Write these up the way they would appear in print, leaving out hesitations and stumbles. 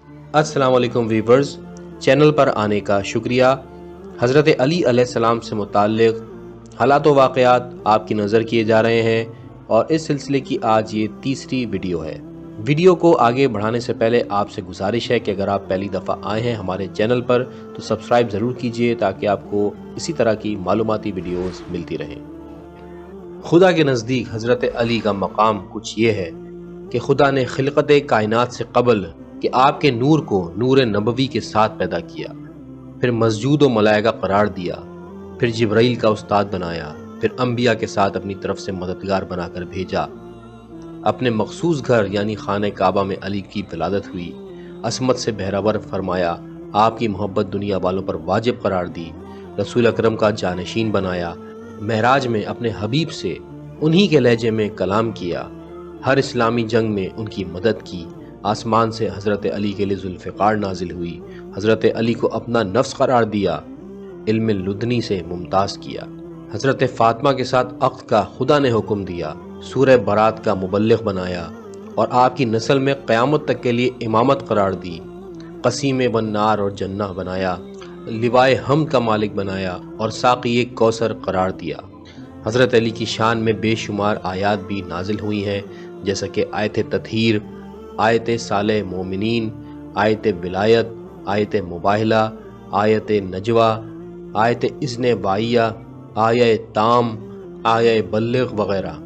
अस्सलाम वालेकुम viewers, channel पर आने का शुक्रिया। हज़रत अली अलैहिस्सलाम से मुताल्लिक़ हालात व वाक़यात आपकी नज़र किए जा रहे हैं और इस सिलसिले की आज ये तीसरी वीडियो है। वीडियो को आगे बढ़ाने से पहले आपसे गुजारिश है कि अगर आप पहली दफ़ा आए हैं हमारे चैनल पर तो सब्सक्राइब ज़रूर कीजिए ताकि आपको इसी तरह की मालूमाती वीडियोज़ मिलती रहें। खुदा के नज़दीक हज़रत अली का मकाम कुछ ये है कि खुदा ने खिलकत कायनात से कबल कि आपके नूर को नूर नबवी के साथ पैदा किया, फिर मस्जूद व मलाइका करार दिया, फिर जिब्राइल का उस्ताद बनाया, फिर अंबिया के साथ अपनी तरफ से मददगार बनाकर भेजा। अपने मखसूस घर यानी खाने काबा में अली की विलादत हुई। असमत से बहरावर फरमाया, आपकी मोहब्बत दुनिया वालों पर वाजिब करार दी। रसूल अकरम का जानशीन बनाया। महराज में अपने हबीब से उन्हीं के लहजे में कलाम किया। हर इस्लामी जंग में उनकी मदद की। आसमान से हज़रत अली के लिए जुल्फ़िकार नाजिल हुई। हज़रत अली को अपना नफ्स करार दिया। इल्म लुदनी से मुमताज़ किया। हज़रत फ़ातिमा के साथ अक़्द का खुदा ने हुक्म दिया। सूरह बरात का मुबल्लिग़ बनाया और आपकी नस्ल में क़यामत तक के लिए इमामत करार दी। क़सीम वन्नार और जन्नह बनाया। लिवाए हमद का मालिक बनाया और साक़ी कौसर करार दिया। हज़रत अली की शान में बेशुमार आयात भी नाजिल हुई हैं, जैसा कि आयत तत्हीर, आयत साले मोमिनीन, आयत विलायत, आयत मुबाहला, आयत नजवा, आयत इज़्न वाइया, आयत ताम, आयत बल्लिग़ वग़ैरह।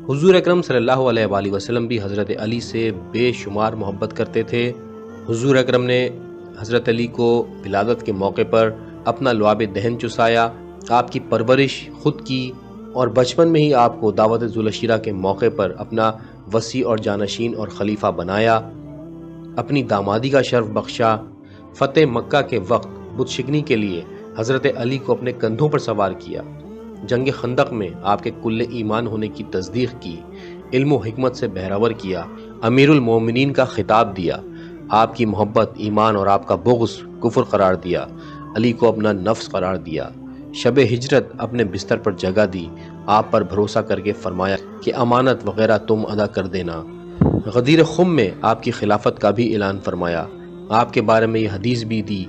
हुज़ूर अकरम सल्लल्लाहु अलैहि वसल्लम भी हज़रत अली से बेशुमार मोहब्बत करते थे। हुज़ूर अकरम ने हज़रत अली को विलादत के मौके पर अपना लुआब दहन चुसाया। आपकी परवरिश खुद की और बचपन में ही आपको दावत ज़ुलअशीरा के मौके पर अपना वसी और जानशीन और खलीफा बनाया। अपनी दामादी का शर्फ बख्शा। फ़तेह मक्का के वक्त बुत शिकनी के लिए हज़रत अली को अपने कंधों पर सवार किया। जंग खंदक में आपके कुल्ले ईमान होने की तस्दीक की। इल्म व हिकमत से बहरावर किया। अमीरुल मोमिनीन का खिताब दिया। आपकी मोहब्बत ईमान और आपका बुग़्ज़ कुफ्र करार दिया। अली को अपना नफ्स करार दिया। शब हिजरत अपने बिस्तर पर जगह दी। आप पर भरोसा करके फरमाया कि अमानत वगैरह तुम अदा कर देना। गदीर खुम में आपकी खिलाफत का भी ऐलान फरमाया। आपके बारे में ये हदीस भी दी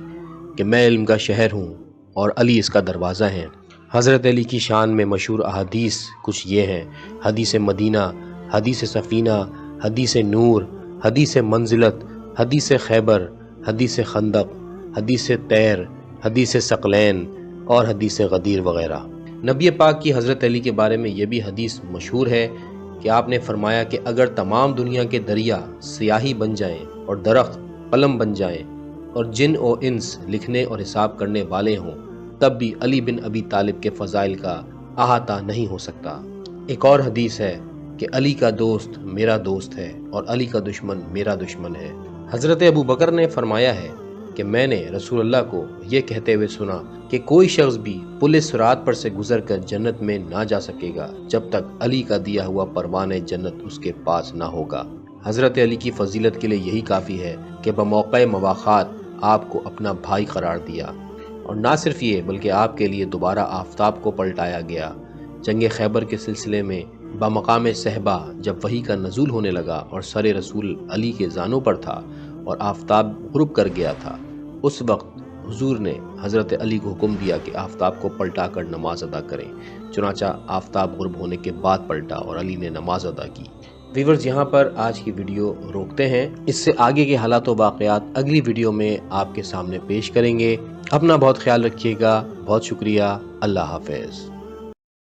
कि मैं इल्म का शहर हूँ और अली इसका दरवाज़ा है। हज़रत अली की शान में मशहूर अहादीस कुछ ये हैं: हदीस मदीना, हदीस सफ़ीना, हदीस नूर, हदीस मंजिलत, हदीस खैबर, हदीस खंदक, हदीस तैर, हदीस सकलैन और हदीस गदीर वग़ैरह। नबी पाक की हज़रत अली के बारे में ये भी हदीस मशहूर है कि आपने फरमाया कि अगर तमाम दुनिया के दरिया स्याही बन जाएं और दरख्त कलम बन जाएं और जिन व इंस लिखने और हिसाब करने वाले हों, तब भी अली बिन अबी तालिब के फ़ज़ाइल का अहाता नहीं हो सकता। एक और हदीस है कि अली का दोस्त मेरा दोस्त है और अली का दुश्मन मेरा दुश्मन है। हज़रत अबू बकर ने फरमाया है कि मैंने रसूलुल्लाह को ये कहते हुए सुना कि कोई शख्स भी पुल सिरात पर से गुजर कर जन्नत में ना जा सकेगा जब तक अली का दिया हुआ परवाने जन्नत उसके पास ना होगा। हज़रत अली की फजीलत के लिए यही काफ़ी है कि बमौक़े मवाक़ात आपको अपना भाई करार दिया। और ना सिर्फ ये बल्कि आपके लिए दोबारा आफताब को पलटाया गया। जंग खैबर के सिलसिले में बमकाम सहबा जब वही का नज़ूल होने लगा और सर रसूल अली के जानों पर था और आफताब गुरूब कर गया था, उस वक्त हुजूर ने हज़रत अली को हुक्म दिया कि आफताब को पलटा कर नमाज अदा करें। चुनाचा आफताब गुरूब होने के बाद पलटा और अली ने नमाज अदा की। व्यूअर्स, यहाँ पर आज की वीडियो रोकते हैं। इससे आगे के हालात व वाक़यात अगली वीडियो में आपके सामने पेश करेंगे। अपना बहुत ख्याल रखिएगा। बहुत शुक्रिया। अल्लाह हाफ़िज़।